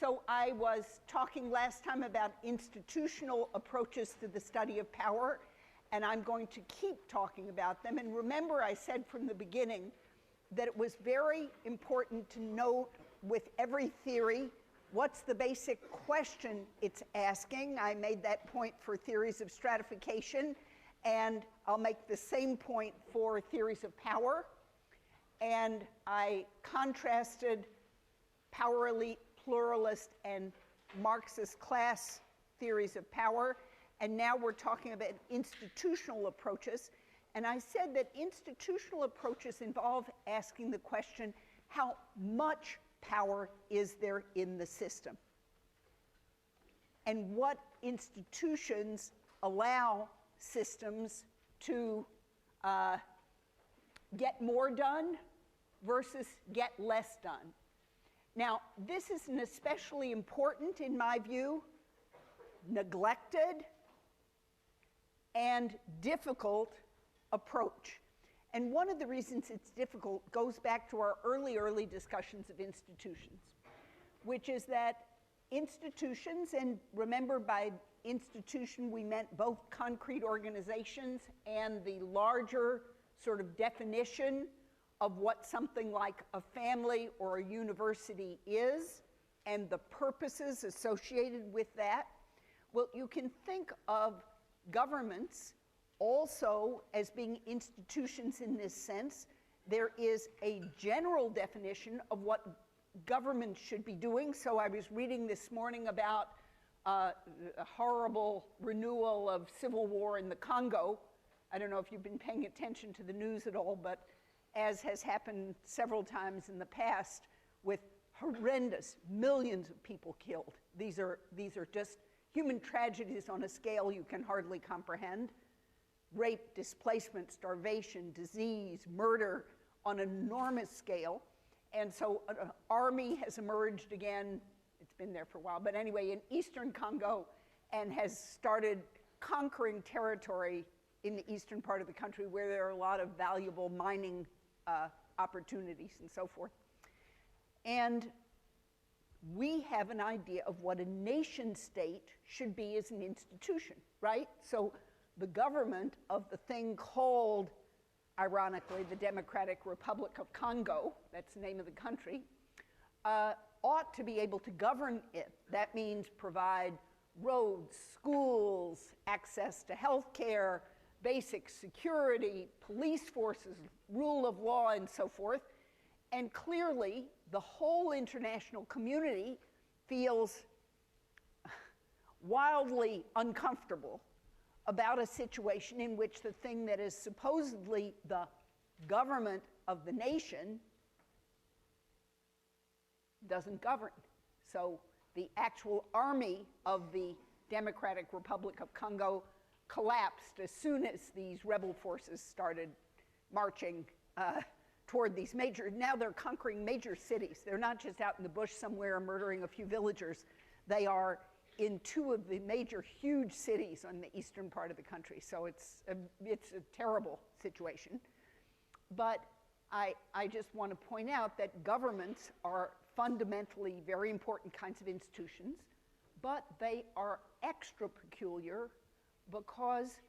So I was talking last time about institutional approaches to the study of power, and I'm going to keep talking about them. And remember, I said from the beginning that it was very important to note with every theory what's the basic question it's asking. I made that point for theories of stratification, and I'll make the same point for theories of power. And I contrasted power elite, pluralist, and Marxist class theories of power. And now we're talking about institutional approaches. And I said that institutional approaches involve asking the question, how much power is there in the system? And what institutions allow systems to get more done versus get less done? Now, this is an especially important, in my view, neglected and difficult approach. And one of the reasons it's difficult goes back to our early discussions of institutions, which is that institutions, and remember by institution we meant both concrete organizations and the larger sort of definition of what something like a family or a university is and the purposes associated with that. Well, you can think of governments also as being institutions in this sense. There is a general definition of what government should be doing. So I was reading this morning about a horrible renewal of civil war in the Congo. I don't know if you've been paying attention to the news at all, but as has happened several times in the past with horrendous millions of people killed. These are just human tragedies on a scale you can hardly comprehend. Rape, displacement, starvation, disease, murder on an enormous scale. And so an army has emerged again, it's been there for a while, but anyway, in eastern Congo, and has started conquering territory in the eastern part of the country where there are a lot of valuable mining opportunities and so forth. And we have an idea of what a nation state should be as an institution, right? So the government of the thing called, ironically, the Democratic Republic of Congo, that's the name of the country, ought to be able to govern it. That means provide roads, schools, access to health care, basic security, police forces, rule of law, and so forth. And clearly, the whole international community feels wildly uncomfortable about a situation in which the thing that is supposedly the government of the nation doesn't govern. So the actual army of the Democratic Republic of Congo collapsed as soon as these rebel forces started marching toward these now they're conquering major cities. They're not just out in the bush somewhere murdering a few villagers. They are in two of the major huge cities on the eastern part of the country. So it's a terrible situation. But I just want to point out that governments are fundamentally very important kinds of institutions, but they are extra peculiar because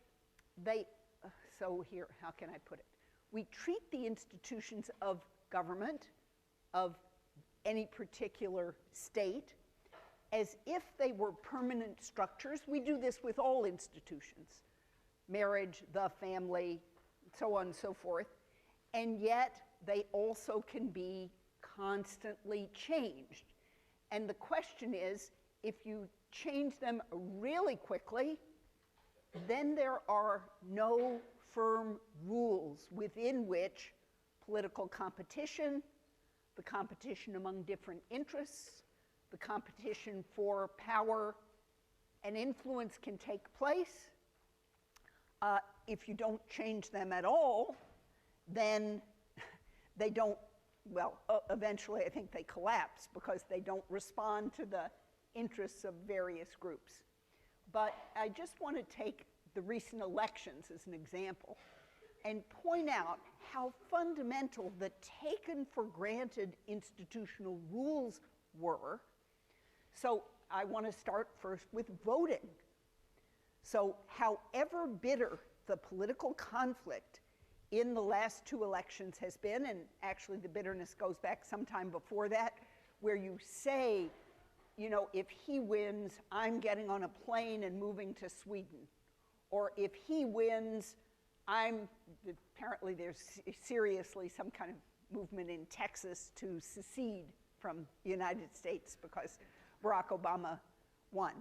so here, how can I put it? We treat the institutions of government, of any particular state, as if they were permanent structures. We do this with all institutions, marriage, the family, so on and so forth, and yet they also can be constantly changed. And the question is, if you change them really quickly, then there are no firm rules within which political competition, the competition among different interests, the competition for power and influence can take place. If you don't change them at all, then they don't, well, eventually I think they collapse because they don't respond to the interests of various groups. But I just want to take the recent elections as an example and point out how fundamental the taken for granted institutional rules were So I want to start first with voting. So however bitter the political conflict in the last 2 elections has been, and actually the bitterness goes back sometime before that, where you say, you know, if he wins, I'm getting on a plane and moving to Sweden. Or if he wins, apparently there's seriously some kind of movement in Texas to secede from the United States because Barack Obama won,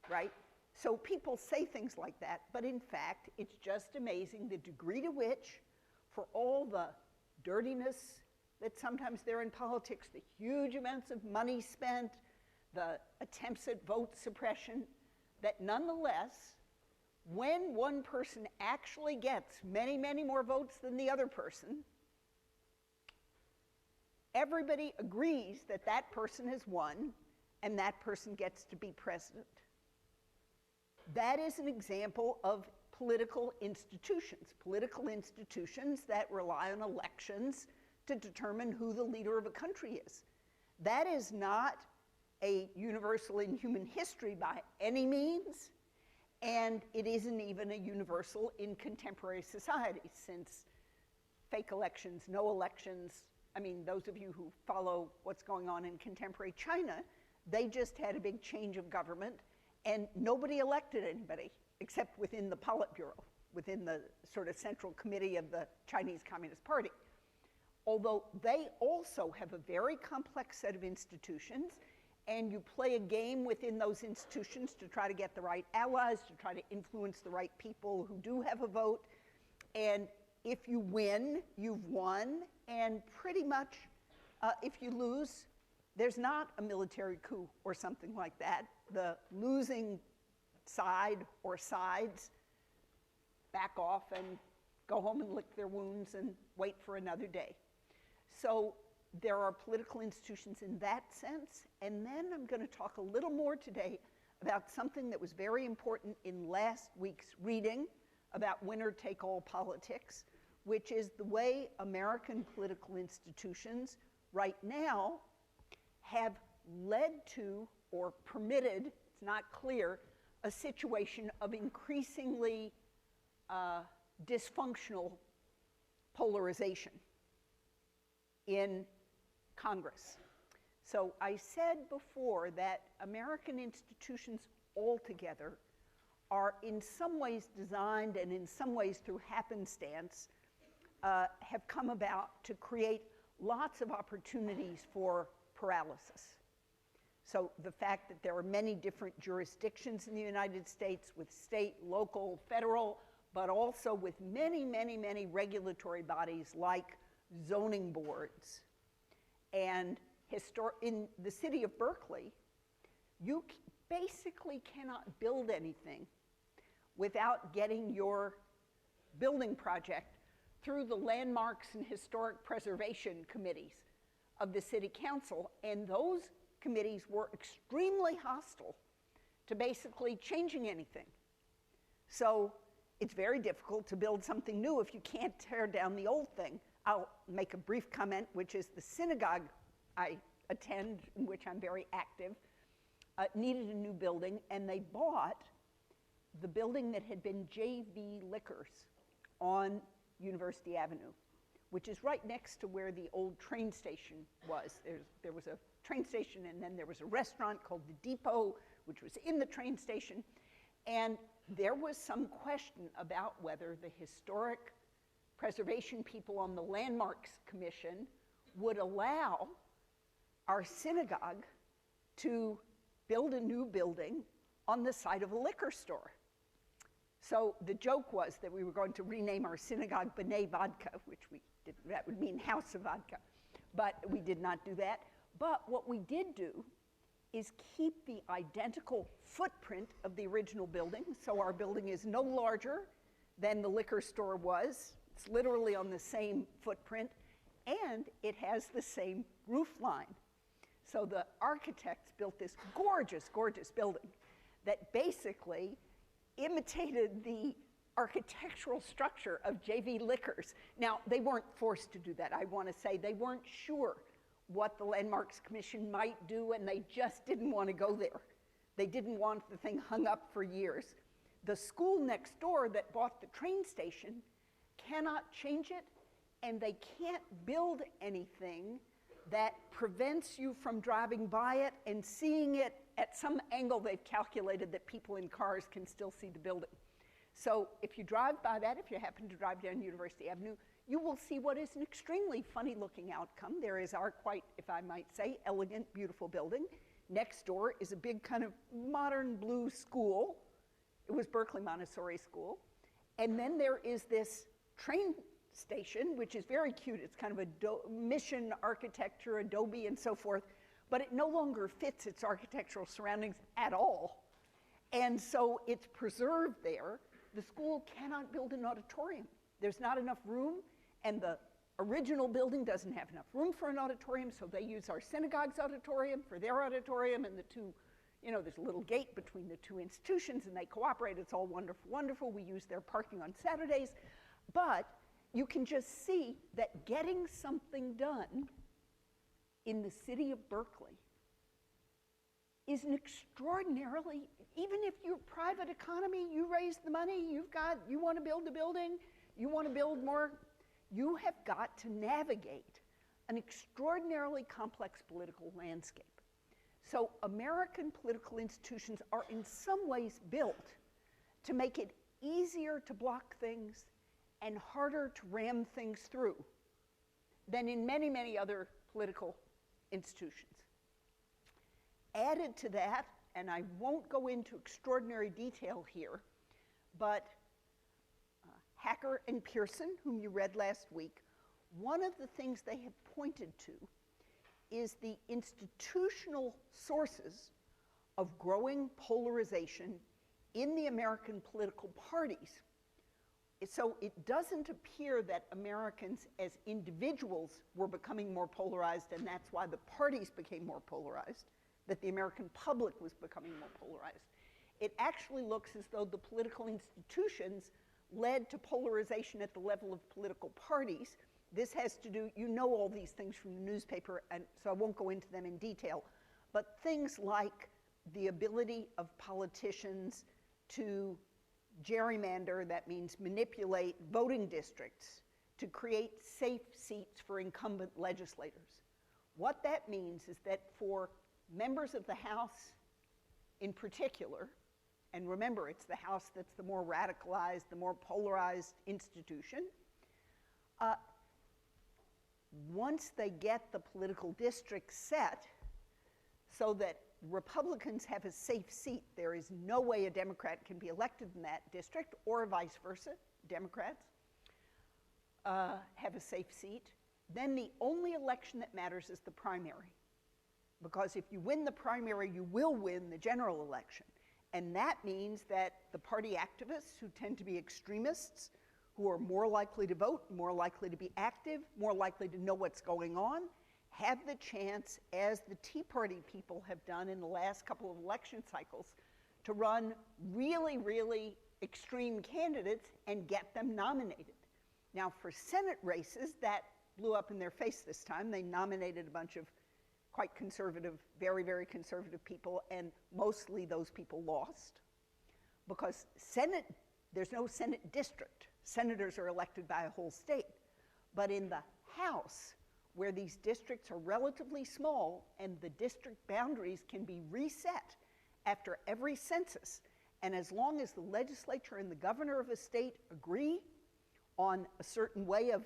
right? So people say things like that, but in fact, it's just amazing the degree to which, for all the dirtiness that sometimes there in politics, the huge amounts of money spent, the attempts at vote suppression, that nonetheless, when one person actually gets many, many more votes than the other person, everybody agrees that that person has won and that person gets to be president. That is an example of political institutions that rely on elections to determine who the leader of a country is. That is not a universal in human history by any means, and it isn't even a universal in contemporary society, since fake elections, no elections, I mean, those of you who follow what's going on in contemporary China, they just had a big change of government, and nobody elected anybody except within the Politburo, within the sort of central committee of the Chinese Communist Party. Although they also have a very complex set of institutions, and you play a game within those institutions to try to get the right allies, to try to influence the right people who do have a vote. And if you win, you've won. And pretty much, if you lose, there's not a military coup or something like that. The losing side or sides back off and go home and lick their wounds and wait for another day. So there are political institutions in that sense. And then I'm going to talk a little more today about something that was very important in last week's reading about winner-take-all politics, which is the way American political institutions right now have led to or permitted, it's not clear, a situation of increasingly dysfunctional polarization in Congress. So I said before that American institutions altogether are in some ways designed and in some ways through happenstance have come about to create lots of opportunities for paralysis. So the fact that there are many different jurisdictions in the United States with state, local, federal, but also with many, many, many regulatory bodies like zoning boards. And in the city of Berkeley, you basically cannot build anything without getting your building project through the landmarks and historic preservation committees of the city council, and those committees were extremely hostile to basically changing anything. So it's very difficult to build something new if you can't tear down the old thing. I'll make a brief comment, which is the synagogue I attend, in which I'm very active, needed a new building, and they bought the building that had been JV Liquors on University Avenue, which is right next to where the old train station was. There was a train station, and then there was a restaurant called the Depot, which was in the train station, and there was some question about whether the historic preservation people on the Landmarks Commission would allow our synagogue to build a new building on the site of a liquor store. So the joke was that we were going to rename our synagogue B'nai Vodka, which we did, that would mean House of Vodka, but we did not do that. But what we did do is keep the identical footprint of the original building. So our building is no larger than the liquor store was. It's literally on the same footprint, and it has the same roof line. So the architects built this gorgeous, gorgeous building that basically imitated the architectural structure of JV Liquors. Now, they weren't forced to do that. I want to say they weren't sure what the Landmarks Commission might do, and they just didn't want to go there. They didn't want the thing hung up for years. The school next door that bought the train station cannot change it, and they can't build anything that prevents you from driving by it and seeing it at some angle they've calculated that people in cars can still see the building. So if you drive by that, if you happen to drive down University Avenue, you will see what is an extremely funny looking outcome. There is our quite, if I might say, elegant, beautiful building. Next door is a big kind of modern blue school. It was Berkeley Montessori School. And then there is this train station, which is very cute. It's kind of a mission architecture, Adobe and so forth, but it no longer fits its architectural surroundings at all. And so it's preserved there. The school cannot build an auditorium. There's not enough room, and the original building doesn't have enough room for an auditorium, so they use our synagogue's auditorium for their auditorium, and the two, you know, there's a little gate between the two institutions, and they cooperate. It's all wonderful, wonderful. We use their parking on Saturdays. But you can just see that getting something done in the city of Berkeley is an extraordinarily, even if you're private economy, you raise the money, you want to build a building, you want to build more, you have got to navigate an extraordinarily complex political landscape. So American political institutions are in some ways built to make it easier to block things and harder to ram things through than in many, many other political institutions. Added to that, and I won't go into extraordinary detail here, but Hacker and Pearson, whom you read last week, one of the things they have pointed to is the institutional sources of growing polarization in the American political parties. So it doesn't appear that Americans as individuals were becoming more polarized, and that's why the parties became more polarized, that the American public was becoming more polarized. It actually looks as though the political institutions led to polarization at the level of political parties. This has to do, you know all these things from the newspaper, and so I won't go into them in detail, but things like the ability of politicians to gerrymander, that means manipulate voting districts to create safe seats for incumbent legislators. What that means is that for members of the House in particular, and remember, it's the House that's the more radicalized, the more polarized institution, once they get the political district set so that Republicans have a safe seat, there is no way a Democrat can be elected in that district, or vice versa, Democrats have a safe seat, then the only election that matters is the primary. Because if you win the primary, you will win the general election. And that means that the party activists, who tend to be extremists, who are more likely to vote, more likely to be active, more likely to know what's going on, have the chance, as the Tea Party people have done in the last couple of election cycles, to run really, really extreme candidates and get them nominated. Now, for Senate races, that blew up in their face this time. They nominated a bunch of quite conservative, very, very conservative people, and mostly those people lost. Because Senate, there's no Senate district. Senators are elected by a whole state. But in the House, where these districts are relatively small and the district boundaries can be reset after every census, and as long as the legislature and the governor of a state agree on a certain way of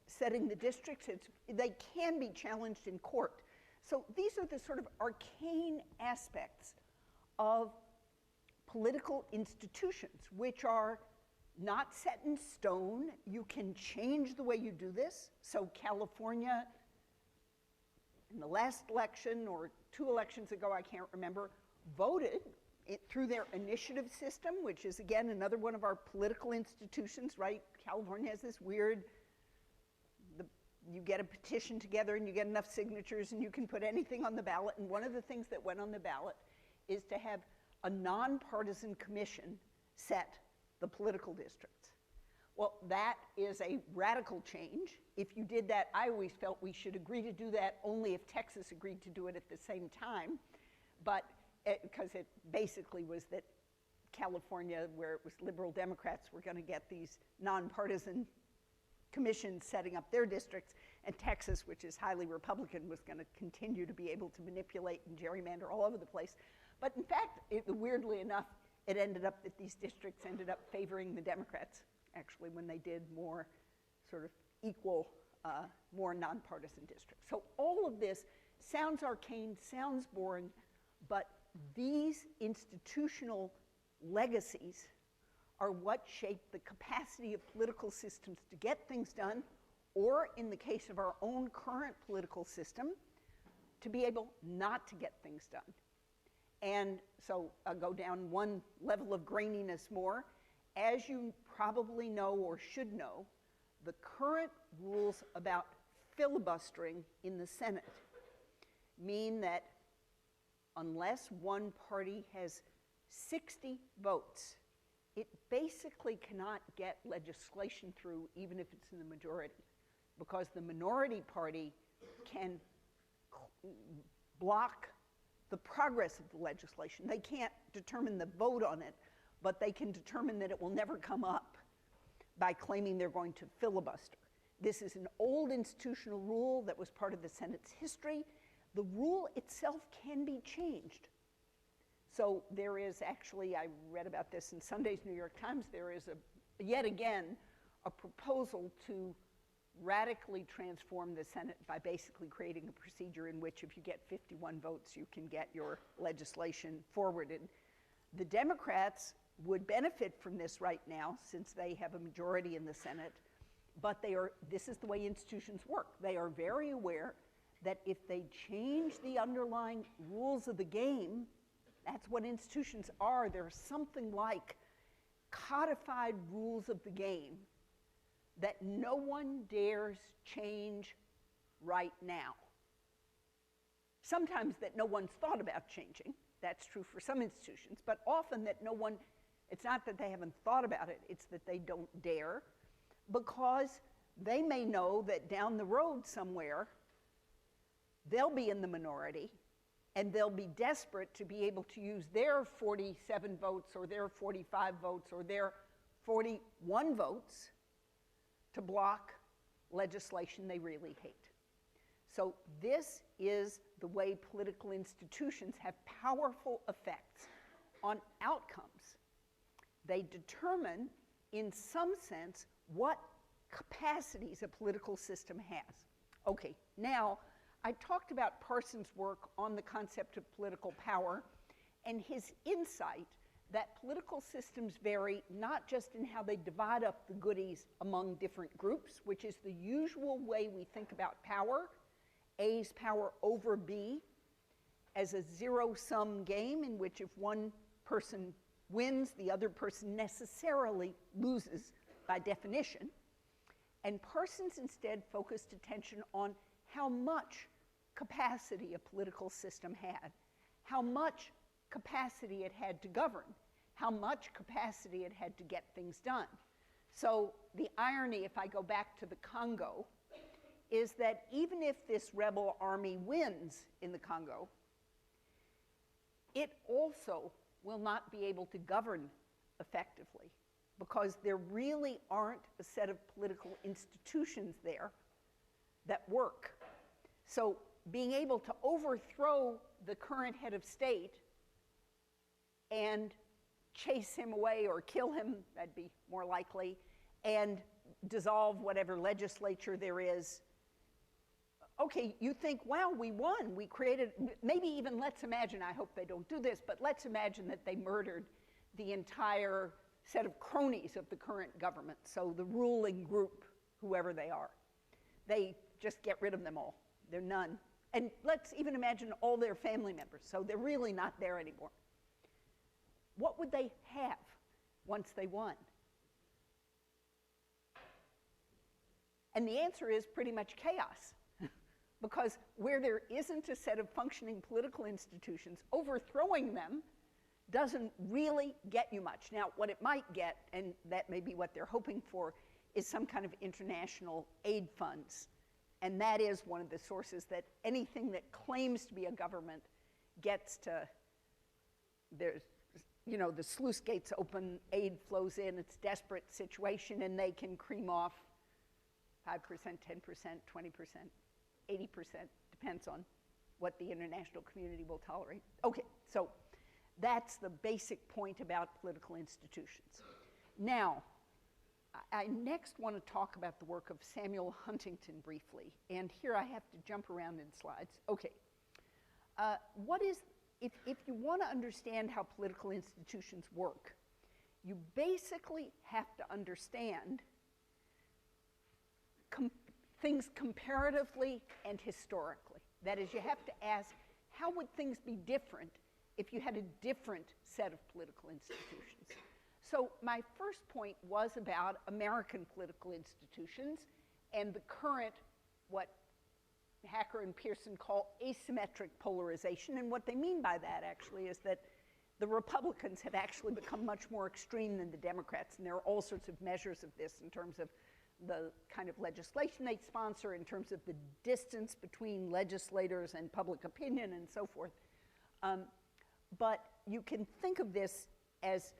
setting the districts, they can be challenged in court. So these are the sort of arcane aspects of political institutions, which are not set in stone. You can change the way you do this. So California, in the last election, or 2 elections ago, I can't remember, voted through their initiative system, which is, again, another one of our political institutions, right? California has this weird, you get a petition together and you get enough signatures and you can put anything on the ballot. And one of the things that went on the ballot is to have a nonpartisan commission set the political districts. Well, that is a radical change. If you did that, I always felt we should agree to do that only if Texas agreed to do it at the same time. But because it basically was that California, where it was liberal Democrats, were going to get these nonpartisan commissions setting up their districts, and Texas, which is highly Republican, was going to continue to be able to manipulate and gerrymander all over the place. But in fact, weirdly enough, it ended up that these districts ended up favoring the Democrats, actually, when they did more sort of equal, more nonpartisan districts. So all of this sounds arcane, sounds boring, but these institutional legacies are what shape the capacity of political systems to get things done, or in the case of our own current political system, to be able not to get things done. And so I'll go down one level of graininess more. As you probably know or should know, the current rules about filibustering in the Senate mean that unless one party has 60 votes, it basically cannot get legislation through, even if it's in the majority, because the minority party can block the progress of the legislation. They can't determine the vote on it, but they can determine that it will never come up by claiming they're going to filibuster. This is an old institutional rule that was part of the Senate's history. The rule itself can be changed. So there is actually, I read about this in Sunday's New York Times, there is yet again a proposal to radically transform the Senate by basically creating a procedure in which if you get 51 votes, you can get your legislation forwarded. The Democrats would benefit from this right now since they have a majority in the Senate, but this is the way institutions work. They are very aware that if they change the underlying rules of the game, that's what institutions are. They're something like codified rules of the game that no one dares change right now. Sometimes that no one's thought about changing. That's true for some institutions, but often that no one, it's not that they haven't thought about it, it's that they don't dare, because they may know that down the road somewhere, they'll be in the minority, and they'll be desperate to be able to use their 47 votes or their 45 votes or their 41 votes to block legislation they really hate. So this is the way political institutions have powerful effects on outcomes. They determine, in some sense, what capacities a political system has. Okay, now, I talked about Parsons' work on the concept of political power and his insight that political systems vary not just in how they divide up the goodies among different groups, which is the usual way we think about power, A's power over B, as a zero-sum game in which if one person wins, the other person necessarily loses by definition. And Parsons instead focused attention on how much capacity a political system had, how much capacity it had to govern, how much capacity it had to get things done. So the irony, if I go back to the Congo, is that even if this rebel army wins in the Congo, it also will not be able to govern effectively because there really aren't a set of political institutions there that work. So being able to overthrow the current head of state and chase him away or kill him, that'd be more likely, and dissolve whatever legislature there is. Okay, you think, wow, we won. We created, maybe even let's imagine, I hope they don't do this, but let's imagine that they murdered the entire set of cronies of the current government, so the ruling group, whoever they are. They just get rid of them all. They're none. And let's even imagine all their family members, so they're really not there anymore. What would they have once they won? And the answer is pretty much chaos. Because where there isn't a set of functioning political institutions, overthrowing them doesn't really get you much. Now, what it might get, and that may be what they're hoping for, is some kind of international aid funds. And that is one of the sources that anything that claims to be a government gets to, there's, you know, the sluice gates open, aid flows in, it's a desperate situation, and they can cream off 5%, 10%, 20%, 80%, depends on what the international community will tolerate. Okay, so that's the basic point about political institutions. Now, I next want to talk about the work of Samuel Huntington briefly, and here I have to jump around in slides. Okay, if you want to understand how political institutions work, you basically have to understand things comparatively and historically. That is, you have to ask, how would things be different if you had a different set of political institutions? So my first point was about American political institutions and the current, what Hacker and Pearson call asymmetric polarization. And what they mean by that, actually, is that the Republicans have actually become much more extreme than the Democrats. And there are all sorts of measures of this in terms of the kind of legislation they sponsor, in terms of the distance between legislators and public opinion, and so forth. But you can think of this as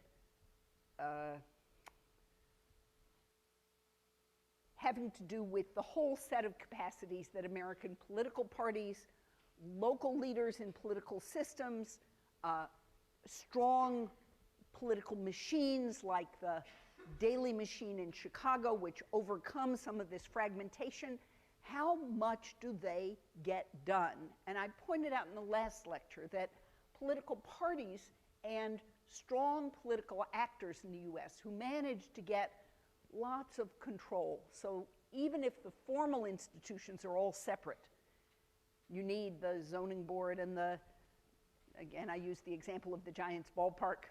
having to do with the whole set of capacities that American political parties, local leaders in political systems, strong political machines like the Daley machine in Chicago, which overcomes some of this fragmentation, how much do they get done? And I pointed out in the last lecture that political parties and strong political actors in the US who manage to get lots of control. So even if the formal institutions are all separate, you need the zoning board and the, again, I use the example of the Giants ballpark,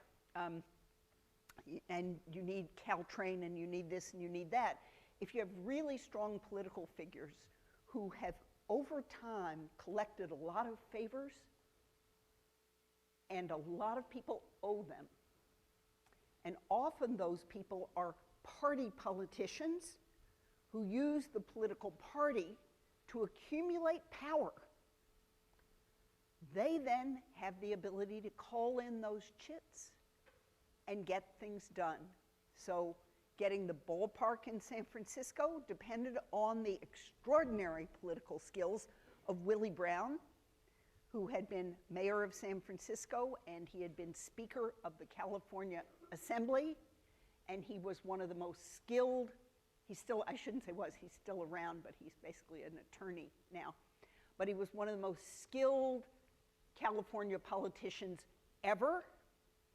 and you need Caltrain, and you need this, and you need that. If you have really strong political figures who have, over time, collected a lot of favors, and a lot of people owe them, and often those people are party politicians who use the political party to accumulate power, they then have the ability to call in those chits and get things done. So getting the ballpark in San Francisco depended on the extraordinary political skills of Willie Brown, who had been mayor of San Francisco, and he had been Speaker of the California Assembly, and he was one of the most skilled, he's still, I shouldn't say was, he's still around, but he's basically an attorney now. But he was one of the most skilled California politicians ever.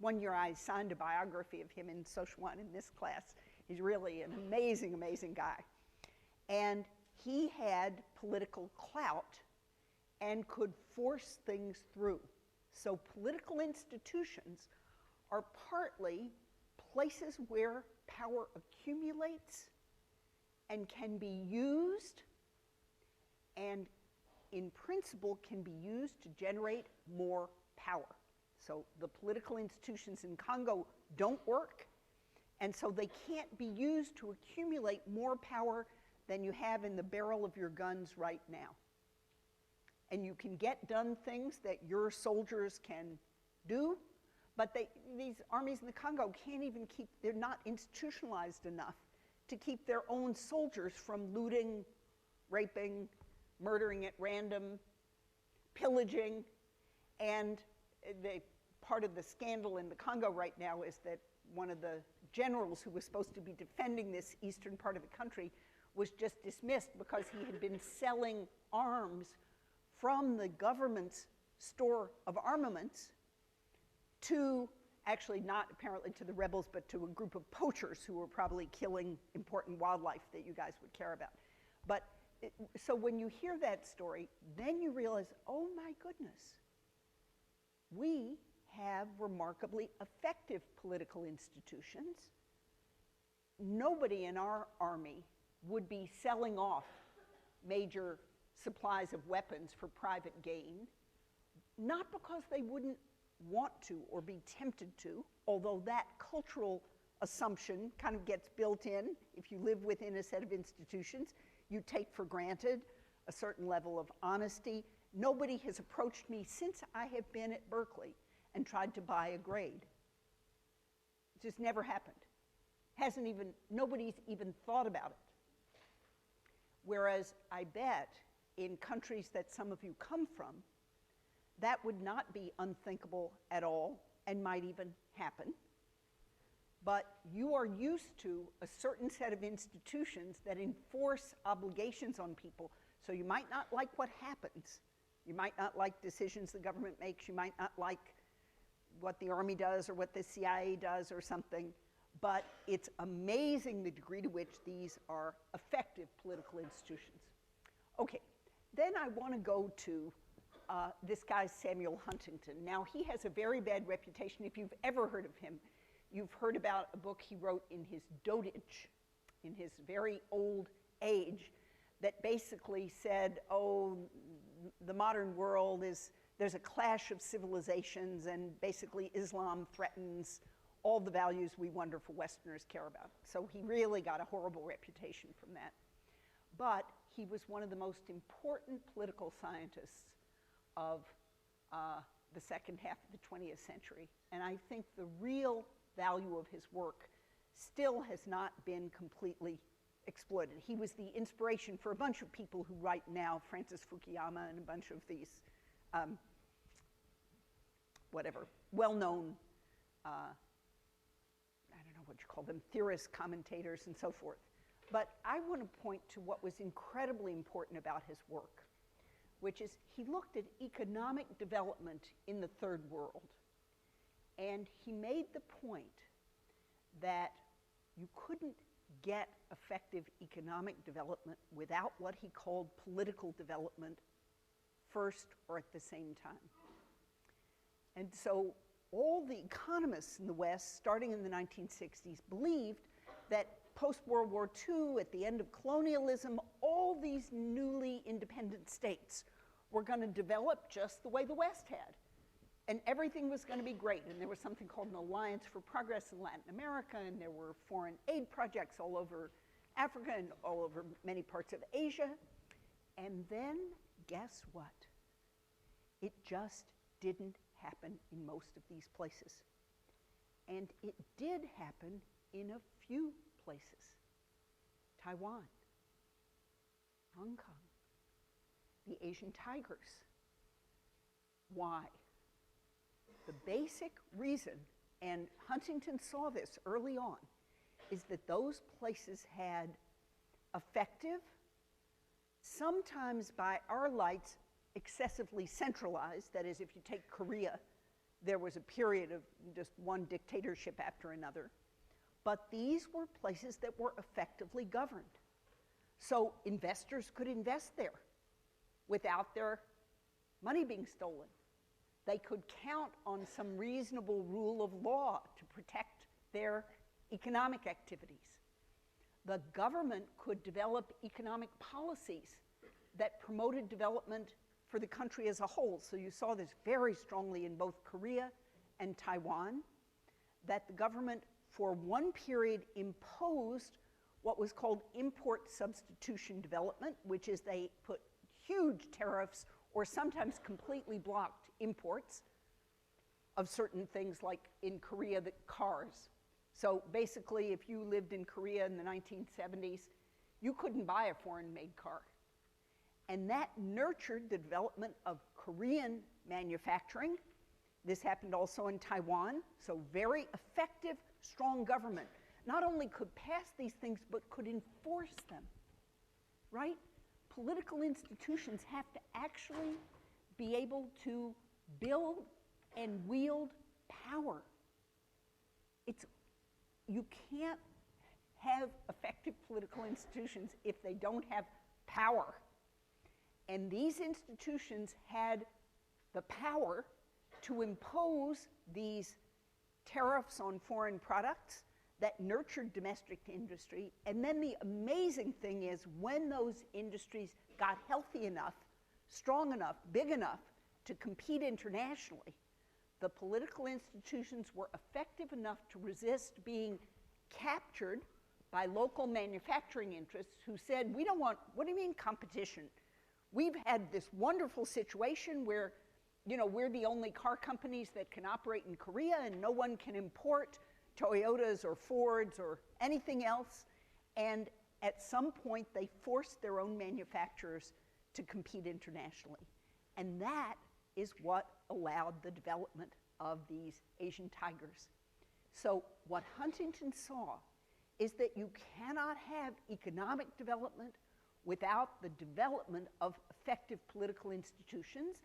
One year I signed a biography of him in Social 1 in this class. He's really an amazing, amazing guy. And he had political clout and could force things through. So political institutions are partly places where power accumulates and can be used, and in principle can be used to generate more power. So the political institutions in Congo don't work, and so they can't be used to accumulate more power than you have in the barrel of your guns right now. And you can get done things that your soldiers can do, but these armies in the Congo can't even keep, they're not institutionalized enough to keep their own soldiers from looting, raping, murdering at random, pillaging. And part of the scandal in the Congo right now is that one of the generals who was supposed to be defending this eastern part of the country was just dismissed because he had been selling arms from the government's store of armaments to, actually not apparently to the rebels, but to a group of poachers who were probably killing important wildlife that you guys would care about. But so when you hear that story, then you realize, oh my goodness, we have remarkably effective political institutions. Nobody in our army would be selling off major supplies of weapons for private gain, not because they wouldn't want to or be tempted to, although that cultural assumption kind of gets built in. If you live within a set of institutions, you take for granted a certain level of honesty. Nobody has approached me since I have been at Berkeley and tried to buy a grade. It just never happened. Nobody's even thought about it. Whereas I bet in countries that some of you come from, that would not be unthinkable at all and might even happen. But you are used to a certain set of institutions that enforce obligations on people. So you might not like what happens. You might not like decisions the government makes. You might not like what the Army does or what the CIA does or something. But it's amazing the degree to which these are effective political institutions. Okay, then I want to go to this guy, Samuel Huntington. Now, he has a very bad reputation. If you've ever heard of him, you've heard about a book he wrote in his dotage, in his very old age, that basically said, oh, the modern world there's a clash of civilizations, and basically Islam threatens all the values we wonderful Westerners care about. So he really got a horrible reputation from that. But he was one of the most important political scientists of the second half of the 20th century. And I think the real value of his work still has not been completely exploited. He was the inspiration for a bunch of people who write now, Francis Fukuyama and a bunch of these, well-known, I don't know what you call them, theorists, commentators, and so forth. But I want to point to what was incredibly important about his work, which is he looked at economic development in the third world. And he made the point that you couldn't get effective economic development without what he called political development first or at the same time. And so all the economists in the West, starting in the 1960s, believed that post-World War II, at the end of colonialism, all these newly independent states were going to develop just the way the West had. And everything was going to be great. And there was something called an Alliance for Progress in Latin America, and there were foreign aid projects all over Africa and all over many parts of Asia. And then, guess what? It just didn't happen in most of these places. And it did happen in a few places. Taiwan, Hong Kong, the Asian tigers. Why? The basic reason, and Huntington saw this early on, is that those places had effective, sometimes by our lights, excessively centralized. That is, if you take Korea, there was a period of just one dictatorship after another. But these were places that were effectively governed. So investors could invest there without their money being stolen. They could count on some reasonable rule of law to protect their economic activities. The government could develop economic policies that promoted development for the country as a whole. So you saw this very strongly in both Korea and Taiwan, that the government for one period imposed what was called import substitution development, which is they put huge tariffs or sometimes completely blocked imports of certain things, like in Korea, the cars. So basically, if you lived in Korea in the 1970s, you couldn't buy a foreign-made car. And that nurtured the development of Korean manufacturing. This happened also in Taiwan. So very effective, strong government. Not only could pass these things, but could enforce them, right? Political institutions have to actually be able to build and wield power. You can't have effective political institutions if they don't have power. And these institutions had the power to impose these tariffs on foreign products that nurtured domestic industry. And then the amazing thing is, when those industries got healthy enough, strong enough, big enough to compete internationally, the political institutions were effective enough to resist being captured by local manufacturing interests who said, we don't want, what do you mean competition? We've had this wonderful situation where, you know, we're the only car companies that can operate in Korea and no one can import Toyotas or Fords or anything else. And at some point, they forced their own manufacturers to compete internationally. And that is what allowed the development of these Asian tigers. So what Huntington saw is that you cannot have economic development without the development of effective political institutions.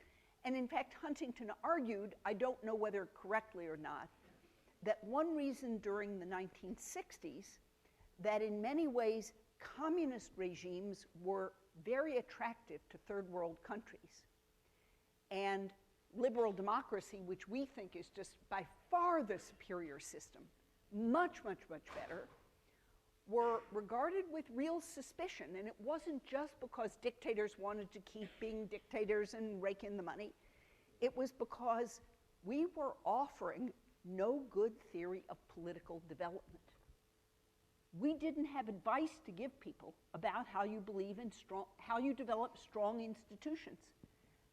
And in fact, Huntington argued, I don't know whether correctly or not, that one reason during the 1960s that in many ways communist regimes were very attractive to third world countries. And liberal democracy, which we think is just by far the superior system, much, much, much better, were regarded with real suspicion. And it wasn't just because dictators wanted to keep being dictators and rake in the money. It was because we were offering no good theory of political development. We didn't have advice to give people about how you believe in how you develop strong institutions,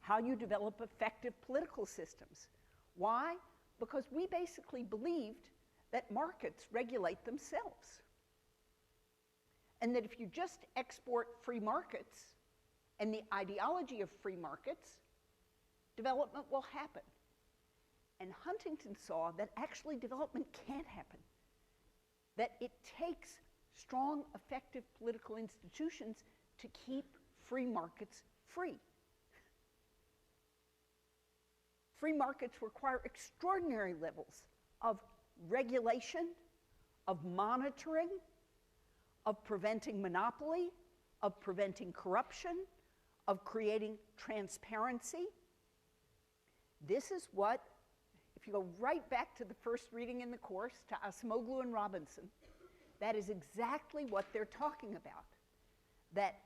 how you develop effective political systems. Why? Because we basically believed that markets regulate themselves. And that if you just export free markets and the ideology of free markets, development will happen. And Huntington saw that actually development can't happen, that it takes strong, effective political institutions to keep free markets free. Free markets require extraordinary levels of regulation, of monitoring, of preventing monopoly, of preventing corruption, of creating transparency. This is what, if you go right back to the first reading in the course, to Acemoglu and Robinson, that is exactly what they're talking about. That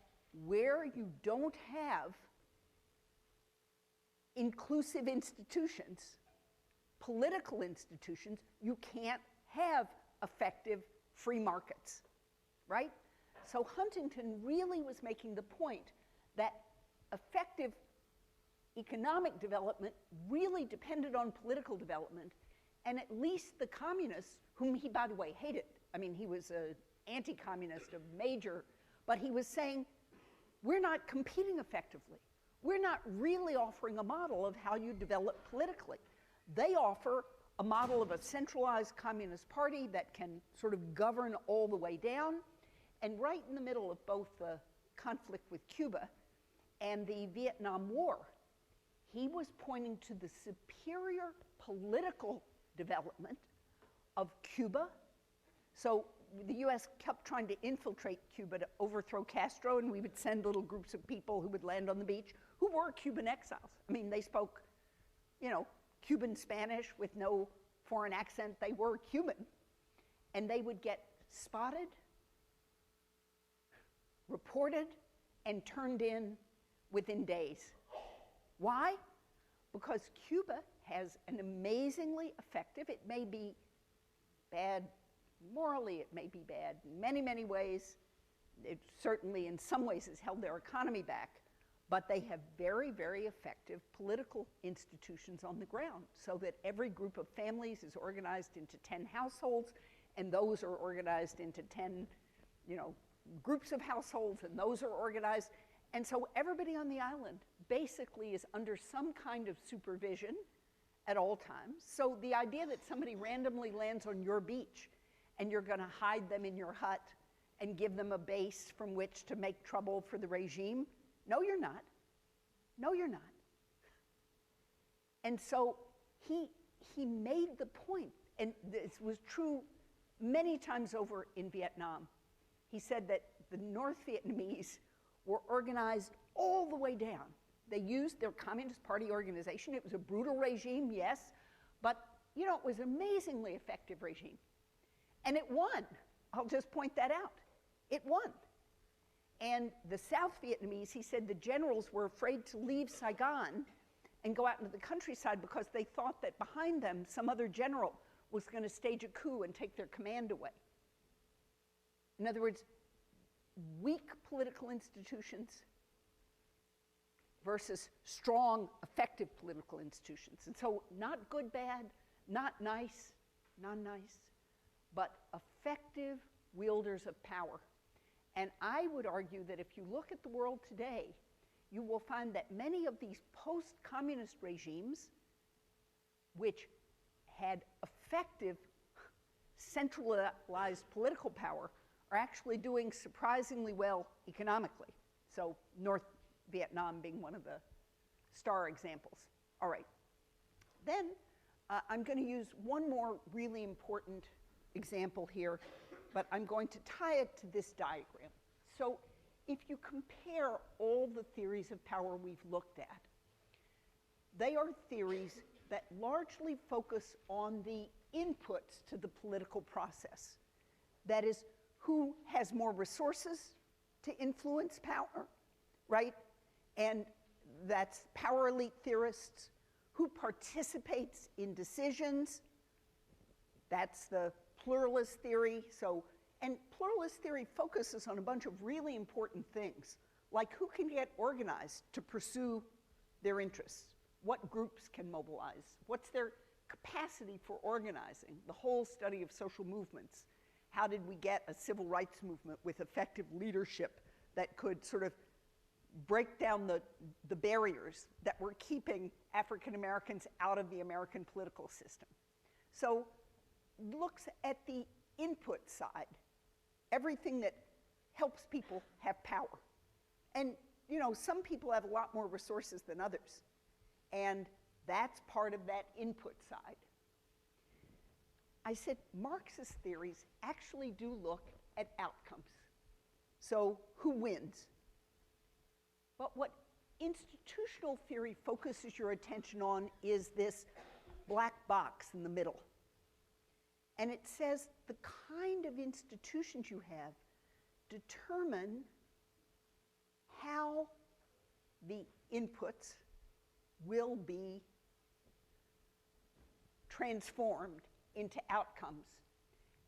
where you don't have inclusive institutions, political institutions, you can't have effective free markets, right? So Huntington really was making the point that effective economic development really depended on political development, and at least the communists, whom he, by the way, hated. I mean, he was an anti-communist, a major, but he was saying, we're not competing effectively. We're not really offering a model of how you develop politically. They offer a model of a centralized communist party that can sort of govern all the way down, and right in the middle of both the conflict with Cuba and the Vietnam War, he was pointing to the superior political development of Cuba. So the US kept trying to infiltrate Cuba to overthrow Castro, and we would send little groups of people who would land on the beach who were Cuban exiles. I mean, they spoke, you know, Cuban Spanish with no foreign accent. They were Cuban. And they would get spotted, reported, and turned in within days. Why? Because Cuba has an amazingly effective, it may be bad morally, it may be bad in many, many ways. It certainly in some ways has held their economy back, but they have very, very effective political institutions on the ground, so that every group of families is organized into 10 households, and those are organized into 10, you know, groups of households, and those are organized. And so everybody on the island basically is under some kind of supervision at all times. So the idea that somebody randomly lands on your beach and you're going to hide them in your hut and give them a base from which to make trouble for the regime, no, you're not. No, you're not. And so he made the point, and this was true many times over in Vietnam. He said that the North Vietnamese were organized all the way down. They used their Communist Party organization. It was a brutal regime, yes, but you know, it was an amazingly effective regime. And it won. I'll just point that out. It won. And the South Vietnamese, he said the generals were afraid to leave Saigon and go out into the countryside because they thought that behind them some other general was going to stage a coup and take their command away. In other words, weak political institutions versus strong, effective political institutions. And so not good, bad, not nice, non-nice, but effective wielders of power. And I would argue that if you look at the world today, you will find that many of these post-communist regimes, which had effective centralized political power, are actually doing surprisingly well economically. So North Vietnam being one of the star examples. All right. Then I'm going to use one more really important example here, but I'm going to tie it to this diagram. So if you compare all the theories of power we've looked at, they are theories that largely focus on the inputs to the political process. That is, who has more resources to influence power, right? And that's power elite theorists. Who participates in decisions? That's the pluralist theory. And pluralist theory focuses on a bunch of really important things, like who can get organized to pursue their interests, what groups can mobilize, what's their capacity for organizing, the whole study of social movements. How did we get a civil rights movement with effective leadership that could sort of break down the barriers that were keeping African Americans out of the American political system? So looks at the input side, everything that helps people have power. And some people have a lot more resources than others, and that's part of that input side. I said Marxist theories actually do look at outcomes. So who wins? But what institutional theory focuses your attention on is this black box in the middle. And it says the kind of institutions you have determine how the inputs will be transformed into outcomes.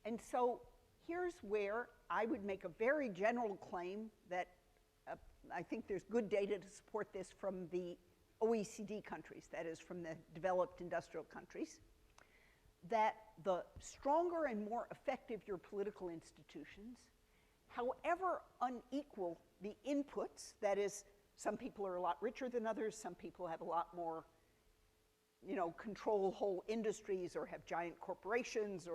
And so here's where I would make a very general claim that I think there's good data to support this from the OECD countries, that is from the developed industrial countries, that the stronger and more effective your political institutions, however unequal the inputs, that is, some people are a lot richer than others, some people have a lot more, control whole industries or have giant corporations,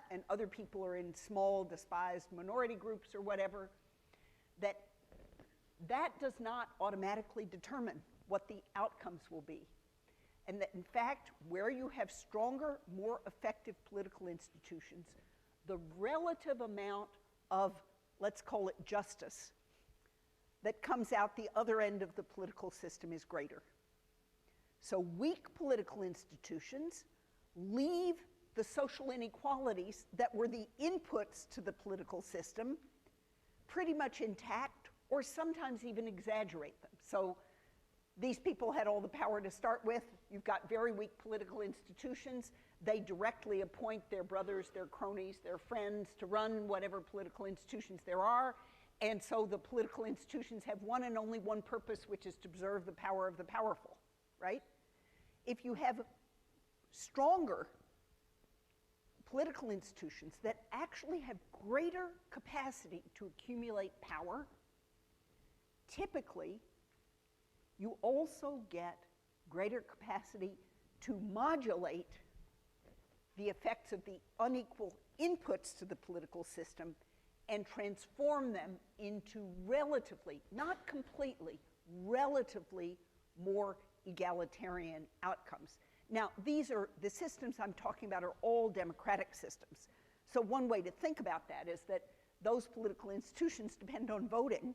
and other people are in small, despised minority groups or whatever, that does not automatically determine what the outcomes will be. And that, in fact, where you have stronger, more effective political institutions, the relative amount of, let's call it justice, that comes out the other end of the political system is greater. So weak political institutions leave the social inequalities that were the inputs to the political system pretty much intact, or sometimes even exaggerate them. So these people had all the power to start with. You've got very weak political institutions. They directly appoint their brothers, their cronies, their friends to run whatever political institutions there are. And so the political institutions have one and only one purpose, which is to preserve the power of the powerful, right? If you have stronger political institutions that actually have greater capacity to accumulate power, typically, you also get greater capacity to modulate the effects of the unequal inputs to the political system and transform them into relatively, not completely, relatively more egalitarian outcomes. Now, the systems I'm talking about are all democratic systems. So one way to think about that is that those political institutions depend on voting.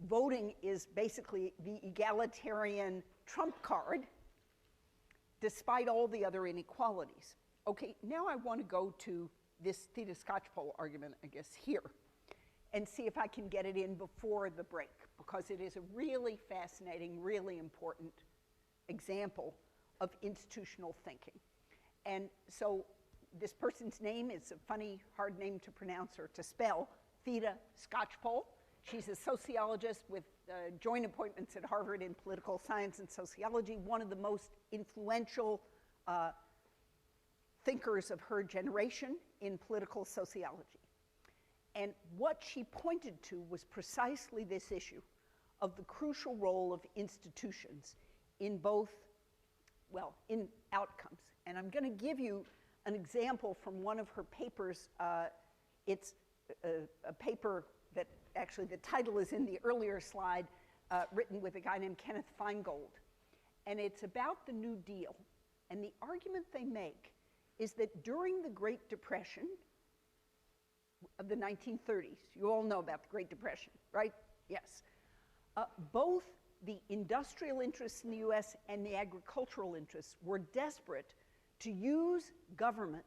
Voting is basically the egalitarian trump card, despite all the other inequalities. Okay, now I want to go to this theta-Scotch-Pole argument, I guess, here, and see if I can get it in before the break, because it is a really fascinating, really important example of institutional thinking. And so this person's name is a funny, hard name to pronounce or to spell, Theda Skocpol. She's a sociologist with joint appointments at Harvard in political science and sociology, one of the most influential thinkers of her generation in political sociology. And what she pointed to was precisely this issue of the crucial role of institutions in both, well, in outcomes. And I'm going to give you an example from one of her papers. It's a paper that actually the title is in the earlier slide, written with a guy named Kenneth Feingold. And it's about the New Deal. And the argument they make is that during the Great Depression of the 1930s, you all know about the Great Depression, right? Yes. Both the industrial interests in the US and the agricultural interests were desperate to use government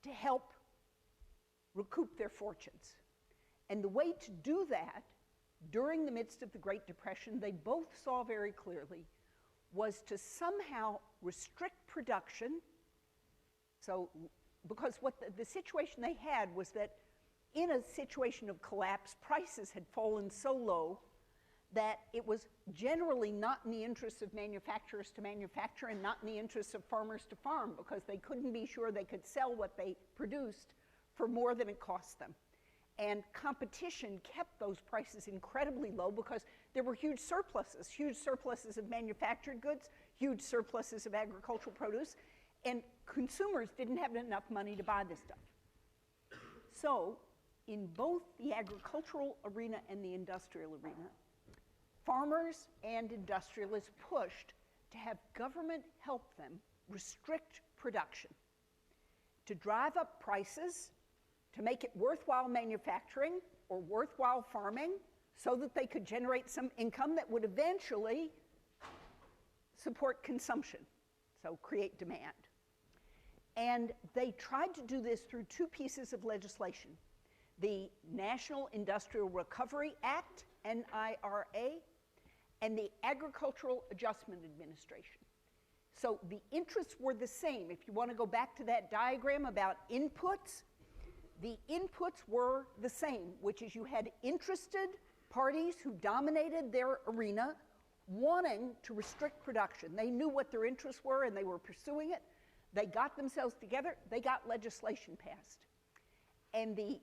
to help recoup their fortunes. And the way to do that during the midst of the Great Depression, they both saw very clearly, was to somehow restrict production. So, because what the situation they had was that in a situation of collapse, prices had fallen so low that it was generally not in the interests of manufacturers to manufacture and not in the interests of farmers to farm, because they couldn't be sure they could sell what they produced for more than it cost them. And competition kept those prices incredibly low because there were huge surpluses of manufactured goods, huge surpluses of agricultural produce, and consumers didn't have enough money to buy this stuff. So in both the agricultural arena and the industrial arena, farmers and industrialists pushed to have government help them restrict production, to drive up prices, to make it worthwhile manufacturing or worthwhile farming so that they could generate some income that would eventually support consumption, so create demand. And they tried to do this through two pieces of legislation: the National Industrial Recovery Act, NIRA, and the Agricultural Adjustment Administration. So the interests were the same. If you want to go back to that diagram about inputs, the inputs were the same, which is you had interested parties who dominated their arena wanting to restrict production. They knew what their interests were and they were pursuing it. They got themselves together, they got legislation passed. And the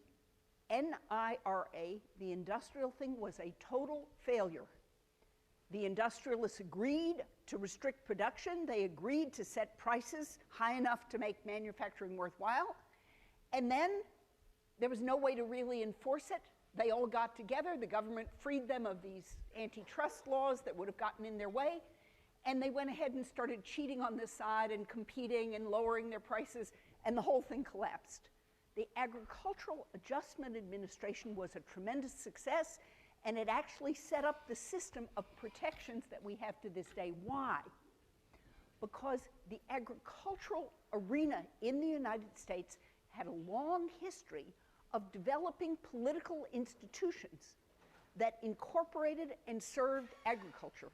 NIRA, the industrial thing, was a total failure. The industrialists agreed to restrict production. They agreed to set prices high enough to make manufacturing worthwhile. And then there was no way to really enforce it. They all got together. The government freed them of these antitrust laws that would have gotten in their way. And they went ahead and started cheating on this side and competing and lowering their prices, and the whole thing collapsed. The Agricultural Adjustment Administration was a tremendous success, and it actually set up the system of protections that we have to this day. Why? Because the agricultural arena in the United States had a long history of developing political institutions that incorporated and served agriculture.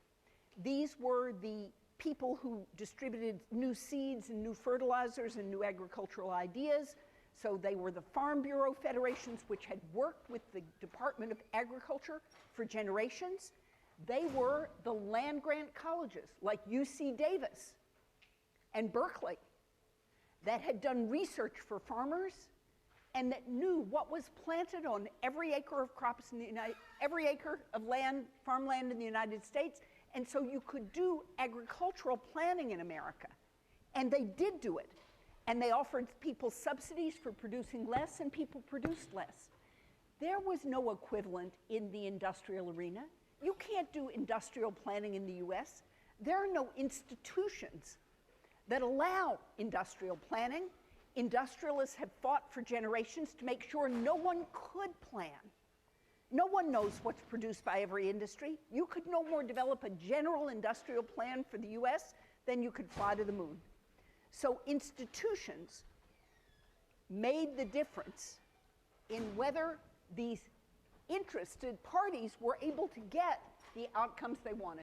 These were the people who distributed new seeds and new fertilizers and new agricultural ideas. So they were the Farm Bureau federations, which had worked with the Department of Agriculture for generations. They were the land-grant colleges like UC Davis and Berkeley that had done research for farmers and that knew what was planted on every acre of crops in the every acre of land, farmland in the United States. And so you could do agricultural planning in America. And they did do it. And they offered people subsidies for producing less, and people produced less. There was no equivalent in the industrial arena. You can't do industrial planning in the US. There are no institutions that allow industrial planning. Industrialists have fought for generations to make sure no one could plan. No one knows what's produced by every industry. You could no more develop a general industrial plan for the US than you could fly to the moon. So institutions made the difference in whether these interested parties were able to get the outcomes they wanted.